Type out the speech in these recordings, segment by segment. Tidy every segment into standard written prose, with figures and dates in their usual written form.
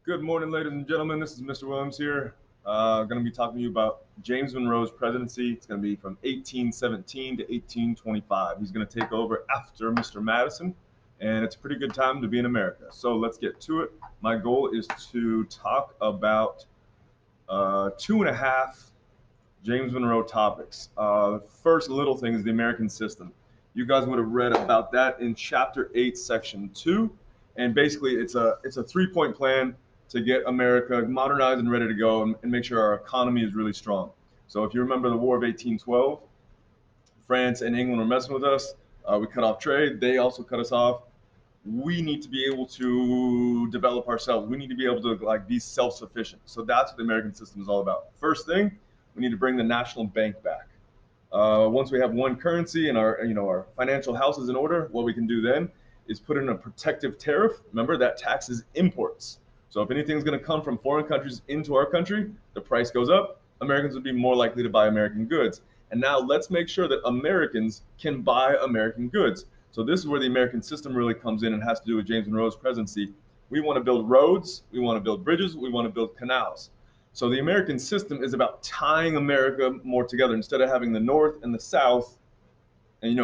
Good morning, ladies and gentlemen. This is Mr. Williams here. Going to be talking to you about James Monroe's presidency. It's going to be from 1817 to 1825. He's going to take over after Mr. Madison, and it's a pretty good time to be in America. So let's get to it. My goal is to talk about two and a half James Monroe topics. The first little thing is the American system. You guys would have read about that in Chapter 8, Section 2. And basically, it's a three-point plan to get America modernized and ready to go and make sure our economy is really strong. So if you remember the War of 1812, France and England were messing with us. We cut off trade. They also cut us off. We need to be able to develop ourselves. We need to be able to be self-sufficient. So that's what the American system is all about. First thing, we need to bring the national bank back. Once we have one currency and our financial house is in order, what we can do then is put in a protective tariff. Remember that taxes imports. So if anything's going to come from foreign countries into our country, the price goes up. Americans would be more likely to buy American goods. And now let's make sure that Americans can buy American goods. So this is where the American system really comes in and has to do with James Monroe's presidency. We want to build roads, we want to build bridges, we want to build canals. So the American system is about tying America more together instead of having the North and the South and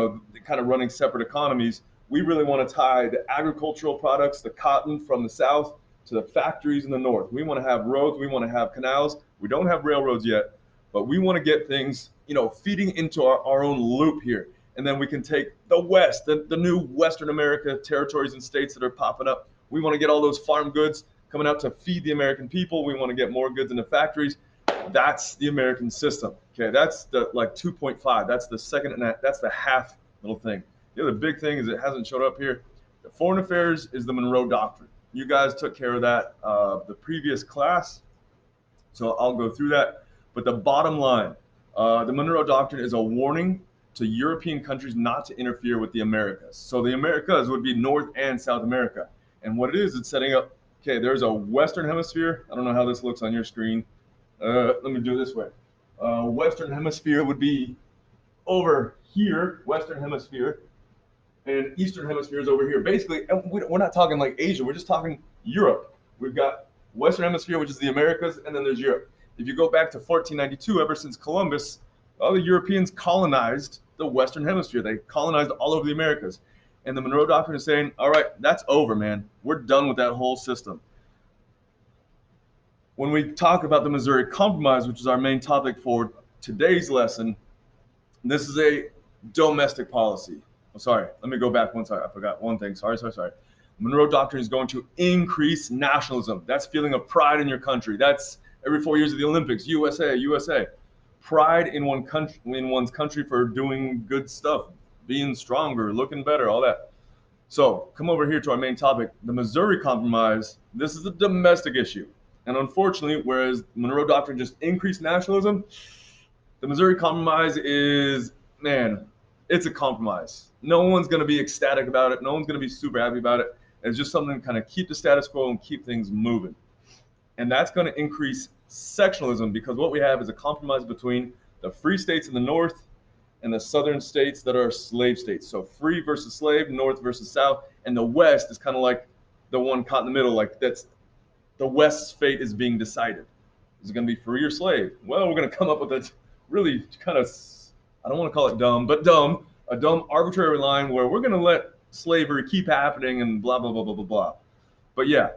kind of running separate economies. We really want to tie the agricultural products, the cotton from the South to the factories in the North. We want to have roads, we want to have canals. We don't have railroads yet, but we want to get things, feeding into our own loop here. And then we can take the West, the new Western America territories and states that are popping up. We want to get all those farm goods coming out to feed the American people. We want to get more goods in the factories. That's the American system. Okay, that's the 2.5. That's the second, and that's the half little thing. The other big thing is it hasn't showed up here. The foreign affairs is the Monroe Doctrine. You guys took care of that the previous class, so I'll go through that. But the bottom line, the Monroe Doctrine is a warning to European countries not to interfere with the Americas. So the Americas would be North and South America. And what it is, it's setting up, okay, there's a Western Hemisphere. I don't know how this looks on your screen. Let me do it this way. Western Hemisphere would be over here, Western Hemisphere, and Eastern Hemisphere is over here. Basically, we're not talking like Asia, we're just talking Europe. We've got Western Hemisphere, which is the Americas, and then there's Europe. If you go back to 1492, ever since Columbus, all the Europeans colonized the Western Hemisphere. They colonized all over the Americas. And the Monroe Doctrine is saying, all right, that's over, man. We're done with that whole system. When we talk about the Missouri Compromise, which is our main topic for today's lesson, this is a domestic policy. Oh, sorry, let me go back one second. I forgot one thing. Sorry. Monroe Doctrine is going to increase nationalism. That's feeling of pride in your country. That's every 4 years of the Olympics, USA. Pride in one's country for doing good stuff, being stronger, looking better, all that. So come over here to our main topic, the Missouri Compromise. This is a domestic issue. And unfortunately, whereas Monroe Doctrine just increased nationalism, the Missouri Compromise is, man, it's a compromise. No one's going to be ecstatic about it. No one's going to be super happy about it. It's just something to kind of keep the status quo and keep things moving. And that's going to increase sectionalism because what we have is a compromise between the free states in the North and the southern states that are slave states. So free versus slave, North versus South, and the West is kind of like the one caught in the middle. Like that's the West's fate is being decided. Is it going to be free or slave? Well, we're going to come up with a really kind of, I don't want to call it dumb, but a dumb arbitrary line where we're going to let slavery keep happening and blah, blah, blah, blah, blah, blah. But yeah,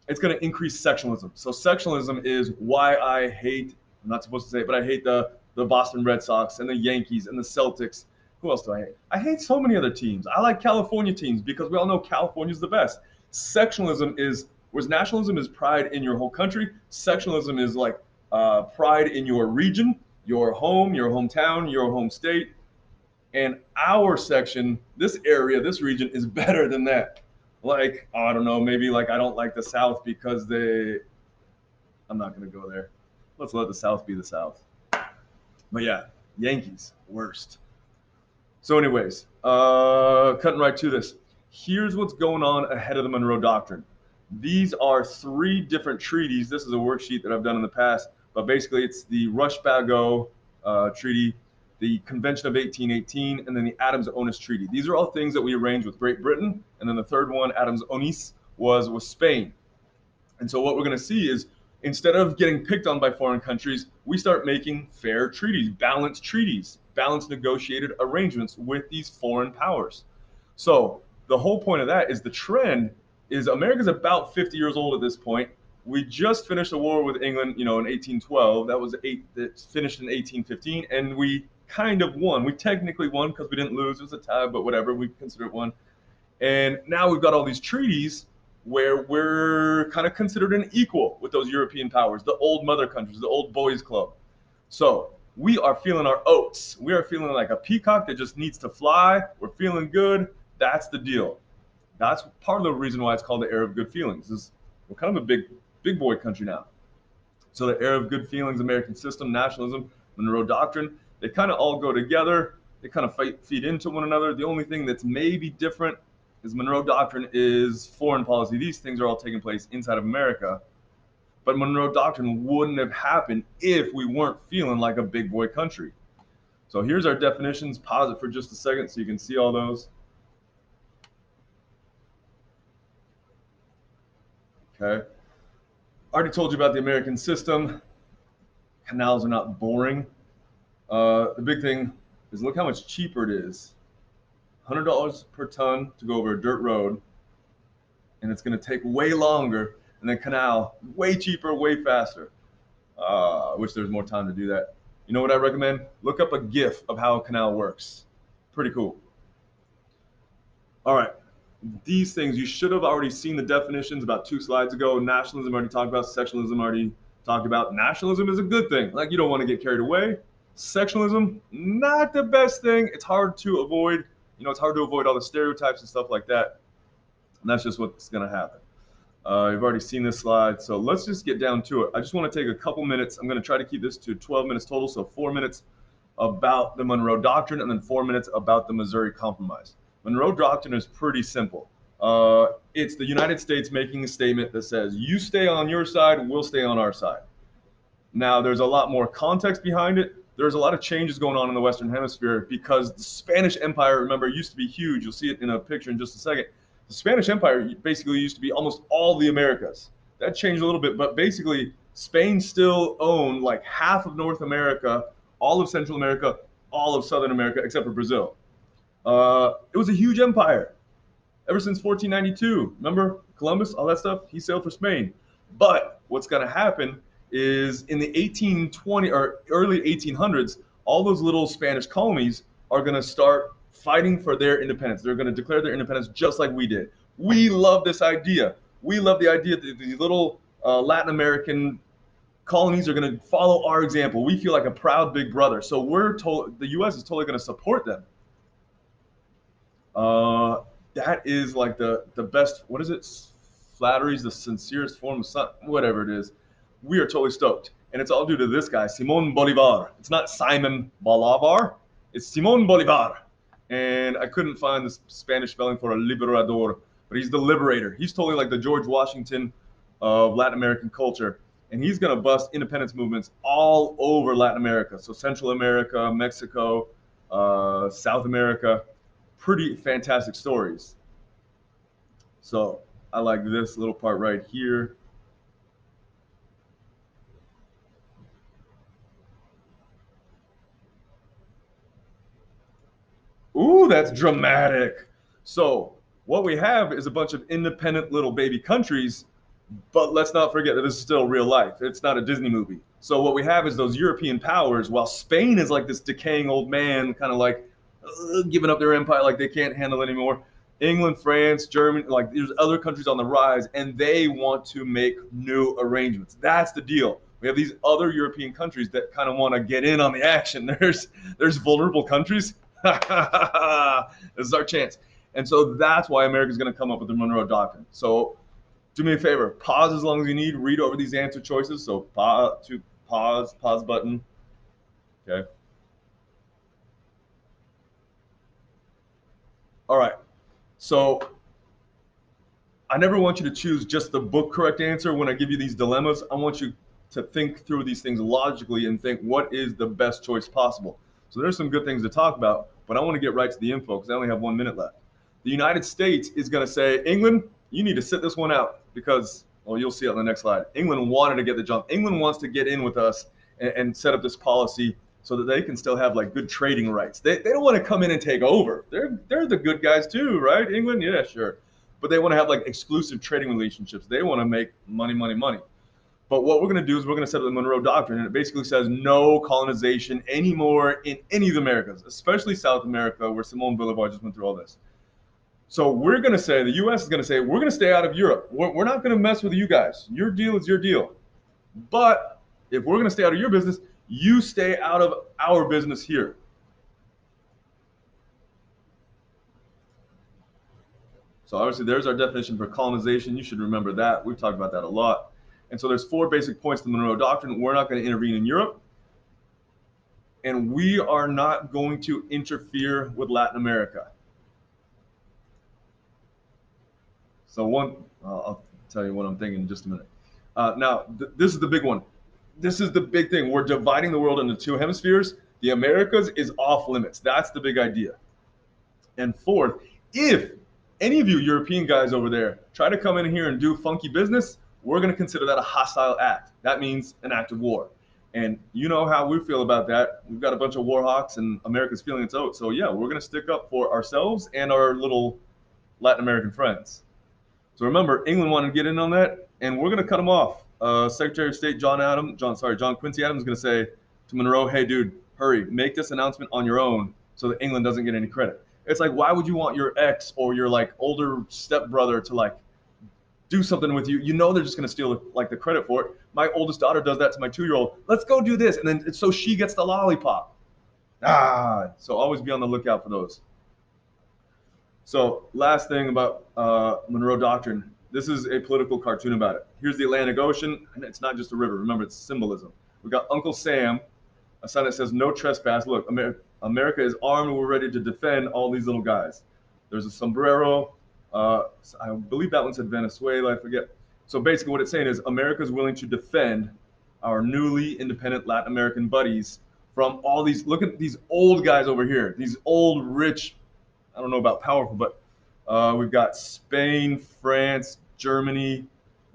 it's going to increase sectionalism. So sectionalism is why I hate, I'm not supposed to say it, but I hate the Boston Red Sox and the Yankees and the Celtics. Who else do I hate? I hate so many other teams. I like California teams because we all know California's the best. Sectionalism is, whereas nationalism is pride in your whole country, sectionalism is like pride in your region, your home, your hometown, your home state. And our section, this area, this region is better than that. Like, I don't know, maybe like I don't like the South because I'm not going to go there. Let's let the South be the South. But yeah, Yankees, worst. So anyways, cutting right to this. Here's what's going on ahead of the Monroe Doctrine. These are three different treaties. This is a worksheet that I've done in the past, but basically it's the Rush-Bagot Treaty, the Convention of 1818, and then the Adams-Onis Treaty. These are all things that we arranged with Great Britain, and then the third one, Adams-Onis, was Spain. And so what we're going to see is instead of getting picked on by foreign countries, we start making fair treaties, balanced negotiated arrangements with these foreign powers. So the whole point of that is the trend is America's about 50 years old at this point. We just finished a war with England, in 1812. That finished in 1815, and we kind of won. We technically won because we didn't lose. It was a tie, but whatever. We consider it one. And now we've got all these treaties where we're kind of considered an equal with those European powers, the old mother countries, the old boys club. So we are feeling our oats. We are feeling like a peacock that just needs to fly. We're feeling good. That's the deal. That's part of the reason why it's called the era of good feelings. Is we're kind of a big boy country now. So the era of good feelings, American system, nationalism, Monroe Doctrine, they kind of all go together. They kind of feed into one another. The only thing that's maybe different is Monroe Doctrine is foreign policy. These things are all taking place inside of America. But Monroe Doctrine wouldn't have happened if we weren't feeling like a big boy country. So here's our definitions. Pause it for just a second so you can see all those. Okay. I already told you about the American system. Canals are not boring. The big thing is look how much cheaper it is. $100 per ton to go over a dirt road, and it's going to take way longer. And then canal, way cheaper, way faster. I wish there was more time to do that. You know what I recommend? Look up a GIF of how a canal works. Pretty cool. All right. These things, you should have already seen the definitions about 2 slides ago. Nationalism already talked about. Sectionalism already talked about. Nationalism is a good thing. Like, you don't want to get carried away. Sectionalism, not the best thing. It's hard to avoid. It's hard to avoid all the stereotypes and stuff like that. And that's just what's going to happen. You've already seen this slide, so let's just get down to it. I just want to take a couple minutes. I'm going to try to keep this to 12 minutes total, so 4 minutes about the Monroe Doctrine and then 4 minutes about the Missouri Compromise. Monroe Doctrine is pretty simple. It's the United States making a statement that says, you stay on your side, we'll stay on our side. Now, there's a lot more context behind it. There's a lot of changes going on in the Western Hemisphere because the Spanish Empire, remember, used to be huge. You'll see it in a picture in just a second. The Spanish Empire basically used to be almost all the Americas. That changed a little bit, but basically Spain still owned like half of North America, all of Central America, all of Southern America, except for Brazil. It was a huge empire ever since 1492. Remember Columbus, all that stuff? He sailed for Spain. But what's going to happen is in the 1820 or early 1800s, all those little Spanish colonies are going to start fighting for their independence. They're going to declare their independence just like we did. We love this idea. We love the idea that these little Latin American colonies are going to follow our example. We feel like a proud big brother. So the U.S. is totally going to support them. That is like the best, what is it? Flattery is the sincerest form of whatever it is. We are totally stoked. And it's all due to this guy, Simón Bolívar. It's not Simon Bolivar, it's Simón Bolívar. And I couldn't find the Spanish spelling for a liberador, but he's the liberator. He's totally like the George Washington of Latin American culture. And he's going to bust independence movements all over Latin America. So Central America, Mexico, South America. Pretty fantastic stories. So I like this little part right here. Ooh, that's dramatic. So what we have is a bunch of independent little baby countries, but let's not forget that this is still real life. It's not a Disney movie. So what we have is those European powers, while Spain is like this decaying old man, kind of like giving up their empire like they can't handle it anymore. England, France, Germany, like there's other countries on the rise, and they want to make new arrangements. That's the deal. We have these other European countries that kind of want to get in on the action. There's vulnerable countries. This is our chance. And so that's why America's going to come up with the Monroe Doctrine. So do me a favor, pause as long as you need, read over these answer choices. So pause button. Okay. All right. So I never want you to choose just the book correct answer when I give you these dilemmas. I want you to think through these things logically and think what is the best choice possible. So there's some good things to talk about, but I want to get right to the info because I only have 1 minute left. The United States is going to say, England, you need to sit this one out because, well, you'll see it on the next slide. England wanted to get the jump. England wants to get in with us and set up this policy so that they can still have like good trading rights. They don't want to come in and take over. They're the good guys too, right? England, yeah, sure. But they want to have like exclusive trading relationships. They want to make money, money, money. But what we're going to do is we're going to set up the Monroe Doctrine, and it basically says no colonization anymore in any of the Americas, especially South America, where Simon Bolivar just went through all this. So we're going to say, the U.S. is going to say, we're going to stay out of Europe. We're not going to mess with you guys. Your deal is your deal. But if we're going to stay out of your business, you stay out of our business here. So obviously there's our definition for colonization. You should remember that. We've talked about that a lot. And so there's 4 basic points to the Monroe Doctrine. We're not going to intervene in Europe. And we are not going to interfere with Latin America. So I'll tell you what I'm thinking in just a minute. Now, this is the big one. This is the big thing. We're dividing the world into 2 hemispheres. The Americas is off limits. That's the big idea. And fourth, if any of you European guys over there try to come in here and do funky business, we're going to consider that a hostile act. That means an act of war. And you know how we feel about that. We've got a bunch of war hawks and America's feeling its oats. So yeah, we're going to stick up for ourselves and our little Latin American friends. So remember, England wanted to get in on that, and we're going to cut them off. Secretary of State John Quincy Adams is going to say to Monroe, hey, dude, hurry, make this announcement on your own so that England doesn't get any credit. It's like, why would you want your ex or your like older stepbrother to like do something with you? You know they're just going to steal like the credit for it. My oldest daughter does that to my 2-year-old. Let's go do this, and then so she gets the lollipop. So always be on the lookout for those. So last thing about Monroe Doctrine, this is a political cartoon about it. Here's the Atlantic Ocean, and it's not just a river. Remember, it's symbolism. We've got Uncle Sam, a sign that says no trespass. Look, America is armed and we're ready to defend all these little guys. There's a sombrero. I believe that one said Venezuela, I forget. So basically what it's saying is America is willing to defend our newly independent Latin American buddies from all these, look at these old guys over here, these old rich, I don't know about powerful, but we've got Spain, France, Germany,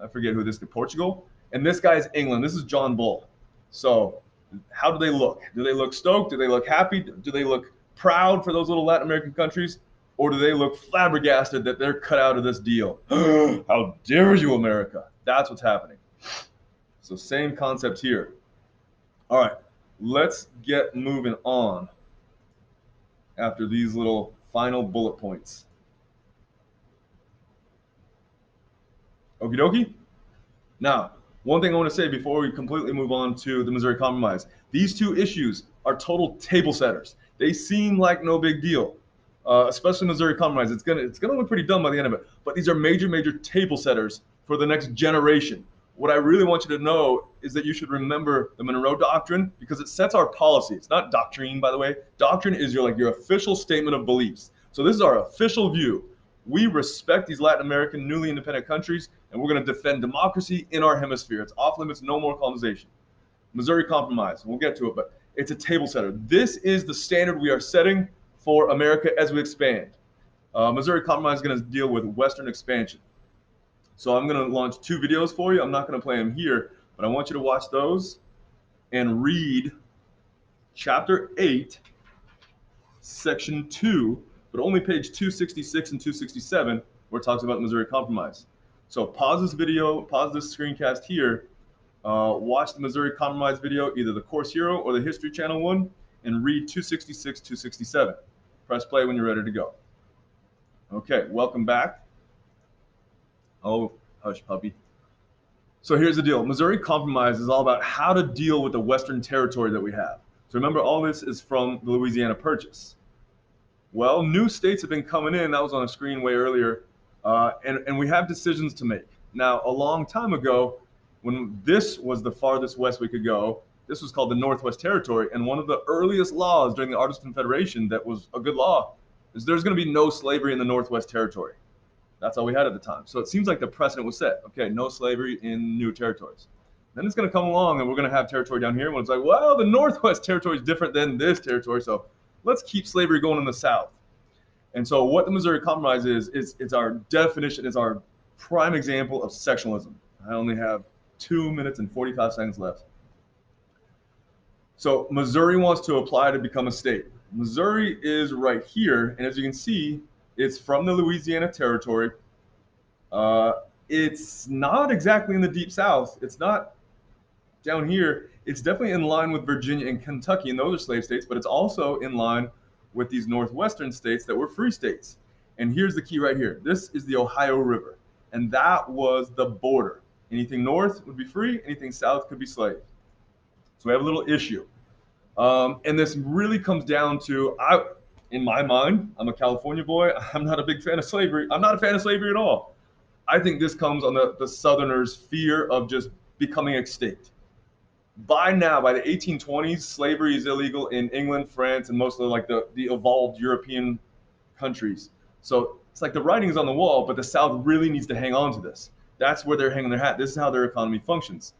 I forget who this is, Portugal, and this guy is England. This is John Bull. So how do they look? Do they look stoked? Do they look happy? Do they look proud for those little Latin American countries? Or do they look flabbergasted that they're cut out of this deal? How dare you, America? That's what's happening. So same concept here. All right, let's get moving on after these little final bullet points. Okie dokie? Now, one thing I want to say before we completely move on to the Missouri Compromise. These 2 issues are total table setters. They seem like no big deal, especially Missouri Compromise. It's gonna look pretty dumb by the end of it. But these are major table setters for the next generation. What I really want you to know is that you should remember the Monroe Doctrine because it sets our policy. It's not doctrine, by the way. Doctrine is your official statement of beliefs. So this is our official view. We respect these Latin American newly independent countries, and we're going to defend democracy in our hemisphere. It's off limits, no more colonization. Missouri Compromise, we'll get to it, but it's a table setter. This is the standard we are setting for America as we expand. Missouri Compromise is going to deal with Western expansion. So I'm going to launch 2 videos for you. I'm not going to play them here, but I want you to watch those and read Chapter 8, Section 2, but only page 266 and 267, where it talks about the Missouri Compromise. So pause this video, pause this screencast here, watch the Missouri Compromise video, either the Course Hero or the History Channel one, and read 266, 267. Press play when you're ready to go. Okay, welcome back. Oh, hush, puppy. So here's the deal. Missouri Compromise is all about how to deal with the Western territory that we have. So remember, all this is from the Louisiana Purchase. Well, new states have been coming in. That was on the screen way earlier. And we have decisions to make. Now, a long time ago, when this was the farthest west we could go, this was called the Northwest Territory. And one of the earliest laws during the Articles of Confederation that was a good law is there's going to be no slavery in the Northwest Territory. That's all we had at the time. So it seems like the precedent was set. Okay, no slavery in new territories. Then it's going to come along and we're going to have territory down here. When it's like, well, the Northwest Territory is different than this territory, so let's keep slavery going in the South. And so what the Missouri Compromise is it's our definition, is our prime example of sectionalism. I only have 2 minutes and 45 seconds left. So Missouri wants to apply to become a state. Missouri is right here, and as you can see, it's from the Louisiana Territory. Uh, it's not exactly in the deep South. It's not down here. It's definitely in line with Virginia and Kentucky, and those are slave states, but it's also in line with these northwestern states that were free states. And here's the key right here. This is the Ohio River, and that was the border. Anything north would be free, anything south could be slave. So we have a little issue. And this really comes down to, in my mind, I'm a California boy. I'm not a big fan of slavery. I'm not a fan of slavery at all. I think this comes on the Southerners' fear of just becoming extinct. By now, by the 1820s, slavery is illegal in England, France, and most of the evolved European countries. So it's like the writing is on the wall, but the South really needs to hang on to this. That's where they're hanging their hat. This is how their economy functions.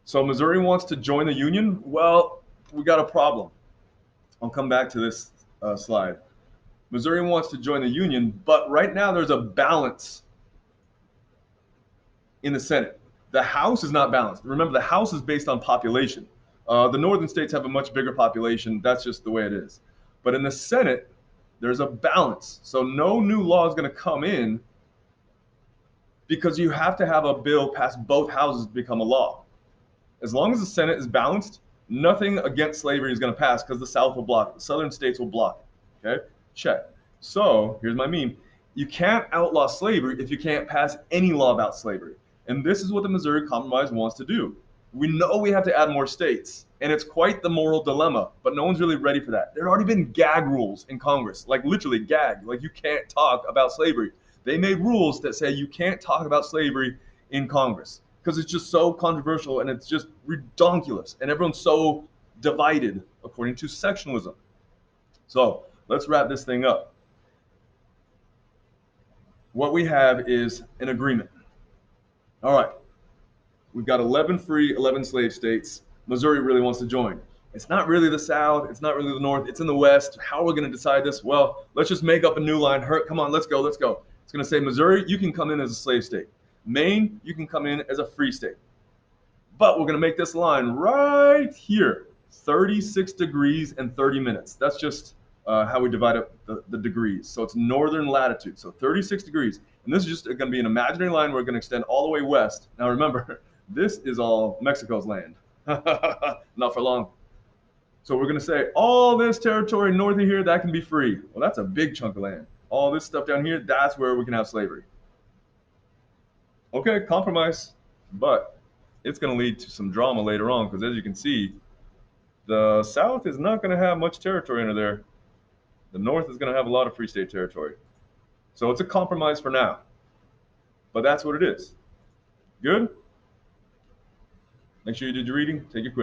So Missouri wants to join the Union. Well, we got a problem. I'll come back to this slide. Missouri wants to join the Union, but right now there's a balance in the Senate. The House is not balanced. Remember, the House is based on population. The northern states have a much bigger population. That's just the way it is. But in the Senate, there's a balance. So no new law is going to come in because you have to have a bill pass both houses to become a law. As long as the Senate is balanced, nothing against slavery is going to pass because the South will block it. The southern states will block it. Okay? Check. So here's my meme. You can't outlaw slavery if you can't pass any law about slavery. And this is what the Missouri Compromise wants to do. We know we have to add more states, and it's quite the moral dilemma, but no one's really ready for that. There have already been gag rules in Congress, like literally gag, like you can't talk about slavery. They made rules that say you can't talk about slavery in Congress because it's just so controversial and it's just redonkulous, and everyone's so divided according to sectionalism. So let's wrap this thing up. What we have is an agreement. All right, we've got 11 free, 11 slave states. Missouri really wants to join. It's not really the South. It's not really the North. It's in the West. How are we going to decide this? Well, let's just make up a new line. Come on, let's go, let's go. It's going to say, Missouri, you can come in as a slave state. Maine, you can come in as a free state. But we're going to make this line right here, 36 degrees and 30 minutes. That's just how we divide up the degrees. So it's northern latitude, so 36 degrees. And this is just going to be an imaginary line. We're going to extend all the way west. Now remember, this is all Mexico's land. Not for long. So we're going to say all this territory north of here, that can be free. Well, that's a big chunk of land. All this stuff down here, that's where we can have slavery. Okay, compromise. But it's going to lead to some drama later on because as you can see, the South is not going to have much territory under there. The North is going to have a lot of free state territory. So it's a compromise for now. But that's what it is. Good? Make sure you did your reading. Take your quiz.